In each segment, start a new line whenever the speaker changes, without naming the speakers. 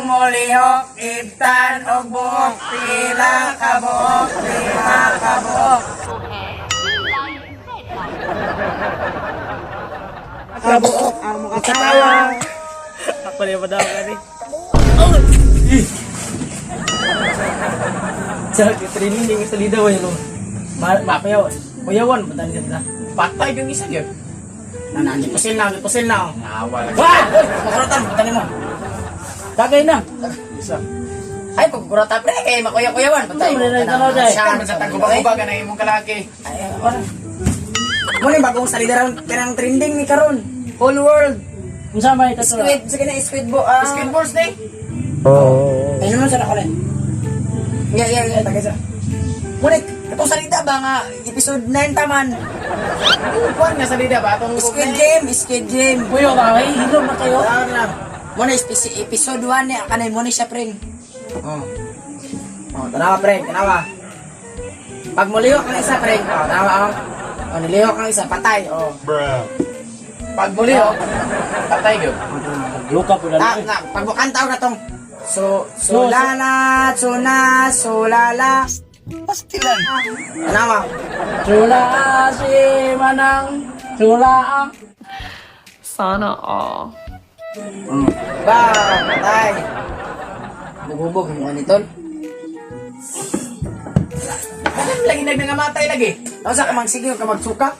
mulihok, ibtan og buhok, pila ka buhok, lima ka buhok. Kabuok ang makatawa.
Ako rin pa daw gani. Sa training yung isa lidaw yun. Mapayaw. Kuyawan, bataan ka. Patay yung isa yun.
Nanani, pusil na.
Nawala.
Wah! Makuratan, butani mo.
Tagay na. Isa.
Ay, pagkuratan pre, kay makuya-kuyawan. Patay.
Siya, magtatagubag-ubag na imong kalaki.
Ay, wala. Muna yung bagong salida rin kanang trending ni Karon. Whole world.
Kung saan ba ito?
Sige na, squid balls na eh. Ay naman sa nakulit. Yeah, tagay sa. Muna, itong salida ba nga, episode 9 taman.
Kuwan nga salida ba?
Squid Game.
Kuyo ba? Ay, hilom na kayo.
Muna, episode 1 niya, kanay muna siya, preng. Tanawa, preng, tanawa. Pag mulihok ang isa, preng. Tanawa, nilihok ang isa, patay.
Pag mulihok, patay yun. Luka po lang.
Pag bukantaw na tong sulala, sulala. Pastilan. Tanawa.
Sula si Manang. Sula.
Sana all.
Patay. Bubog mo nitol.
Alam lagi nagnangamatay lagi.
Ano sa kamang sige ka magsuka?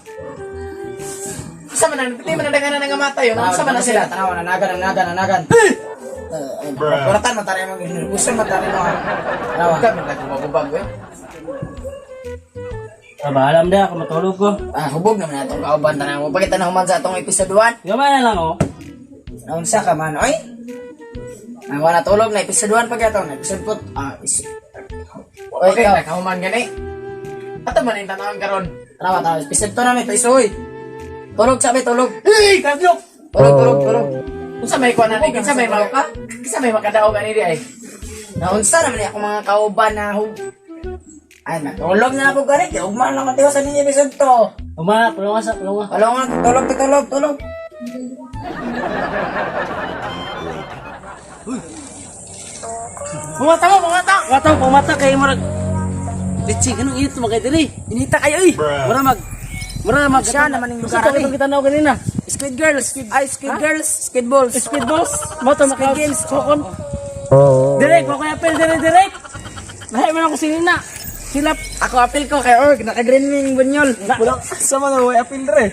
Sa man nandagan na nangamatay yun. Sa man na sila.
Tanawa, nanagan. Kuratan matari mo, inubusan matari mo. Tanawa.
Huwag kami nagubag-ubag eh.
Alam na ako matulog ko.
Hubog naman na itong kauban. Tanawa mo, pagkita na human sa itong episode 1.
Gamay na lang oh.
Naunsa ka man, oy? Wala tulog na episode 1 pagkatong episode 4.
Okay, nakahuman gani. Ato man yung tanawang karon.
Tanawa, episode 2 namin, paisoy. Tulog sabi, tulog.
Hey, kadyok!
Tulog.
Kung sa may kuha na ni, kung sa may maka, kung sa may makadaog ani di ay.
Naunsa naman ako mga kauban na ay, natulog na ako garit. Ugman lang matiwa sa ninyo episode 2.
Umana, tulungan sa tulungan.
Tulog.
Pumata kay marag. Litsi, anong ito magay diri?
Inita kayo eh.
Mura mag.
Siya naman yung lugar
Ito
eh.
kita na kanina.
Squid Girls. Squid Balls.
Speed boss. Moto
Squid Games.
Kokon. Direk, ko kaya apel direk. Lahi man ako sinina. Silap.
Ako apil ko kay Org. Naka-green wing bunyol.
Wala, sama na way apil dre.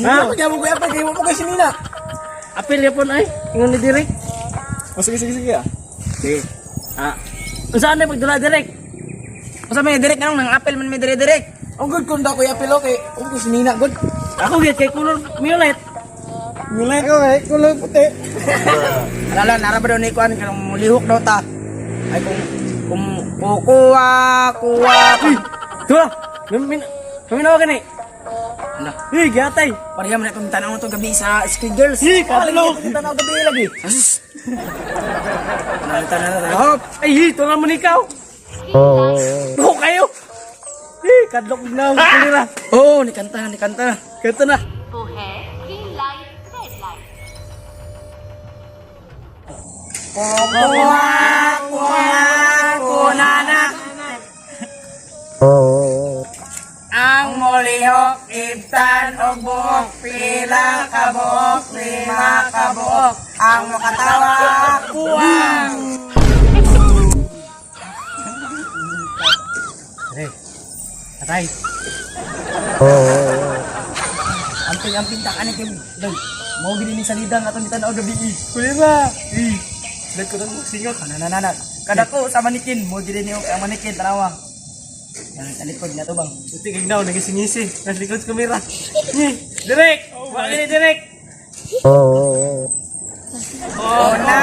Ha?
Kaya mo ko apil, kaya mo po kay sinina.
Apel yapon ay. Ingon ni direk.
Sige ah.
Sige.
Saan na pagdula direk?
Masa may direct anong nang apil man may direct.
Ang good kung daw ko apil okay. Ang ko sinina good.
Ako git kay kulor violet.
Mulay ko eh, kulay puti.
Lala, naraba daw ni Kuan kung mulihok daw ta. Ay kung kuha.
Tuwa. Kami na gani.
Ano?
Gatay.
Pareha man itong tanaw to gabi sa Squid Girls.
Katlo.
Tanaw gabi lagi. Asus. Tanaw. Hop.
Ay, tulungan mo ni ikaw. Buho kayo. Kadlok na kulira.
Oh, ni kanta.
Kata na.
वो है green light red light
Kunana. Ang mulihok, ibtan og buhok, pila ka buhok, lima ka buhok. Ang makatawa, kuwang.
Atay.
Amping ta kanin kay Dog. Mo gid ni salidang atong bitan-aw gabi.
Kulira.
Dad ko tong singot. Nanananak. Kada ko sa manikin, mo gid ni ang manikin tanawa. Yang talikod na to bang.
Buti kay daw nagisingisi. Nas likod kamera. Direk. Bakit ni direk?
Kona.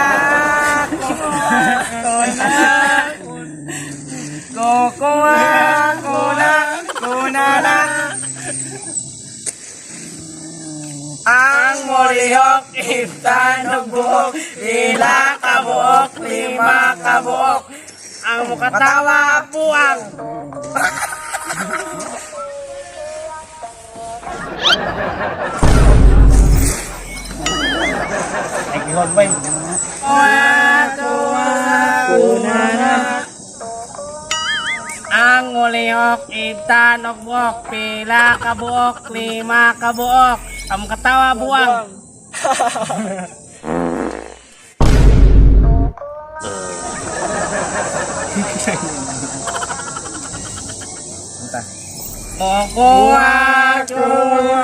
Kunana. Ang mulihok, ibtan og buhok, pila ka buhok, lima ka buhok. Ang mukatawa, puwang.
Ay, kihon pa yun.
Kuha, kuha.
liok, itan, og buok, pila ka buok, 5 ka buok, ang katawa buwang. Kuha, kuha,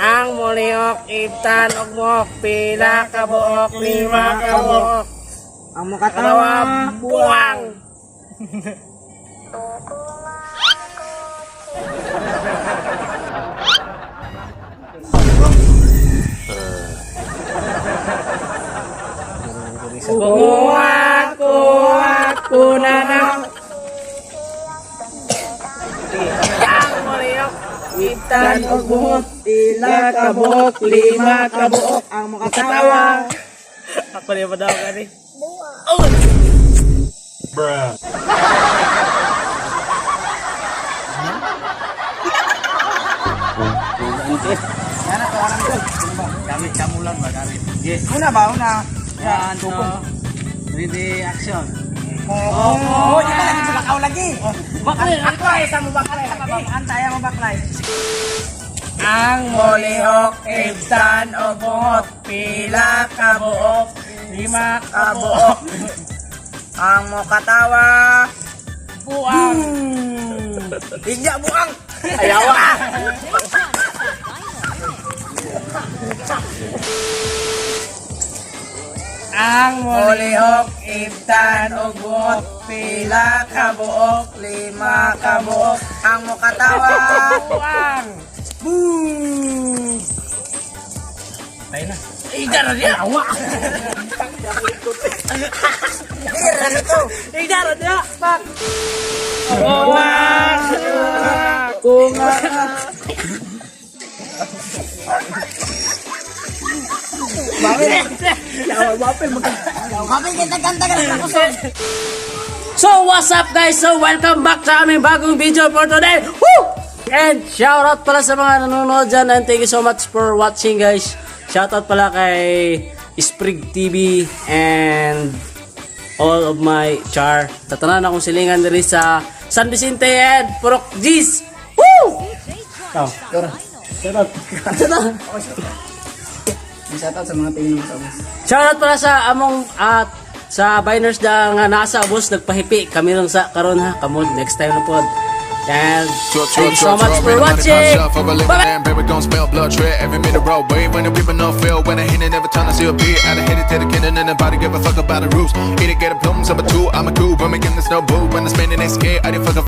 ang muliok, itan, og buok, pila ka buok, 5 ka buok,
Ang makatawa.
buwang. Kuha, kuna na. Ang muliok, itan, og buok,
Pila ka buhok, 5 ka buhok. Ang makatawa.
Ako na yung madaw ka rin.
Yan ako, alam ko.
Gamit kamu lang ba? Gamit. Yes.
Una ba? Una.
Yan, so. Ready, action.
Oo, di ba lagi sa lagi?
Baklay, sa mo baklay.
Antaya mo baklay.
Ang mulihok, ibsan o bungot, pila ka buok, 5 ka buok,
Ang makatawa.
buang.
Higya buang.
Ayawa. Ang mulihok, ibsan o bungot, pila ka buok, 5 ka buok,
Ang makatawa.
buang. Tayo na. Igara dia. Awa.
Hira nito.
Igara dia. Pak. Buang. Kunga.
Kapag kita kanta ka na ako sa.
So what's up guys? So welcome back sa aming bagong video for today. Woo! And shoutout pala sa mga nanonood dyan and thank you so much for watching guys. Shoutout pala kay Sprig TV and all of my char. Tatanan akong silingan diri sa San Vicente and Purok G's. Woo! Oh, shoutout.
Shoutout sa mga tingin mo sa ubos.
Shoutout pala sa among sa biners da nga nasa ubos nagpahipi kami lang sa karon ha. Kamo next time na pod. And thank you so much for watching. Bye-bye.
Baby, gon' smell blood tread every minute road. Wave when the people don't feel. When I hit it, every time I see a beat. I hit it to the kid and nobody give a fuck about the rules. Eat it, get a plums, I'm a two, I'm a cool. When we get this no boo. When I'm spinning, they scared. I didn't fuck a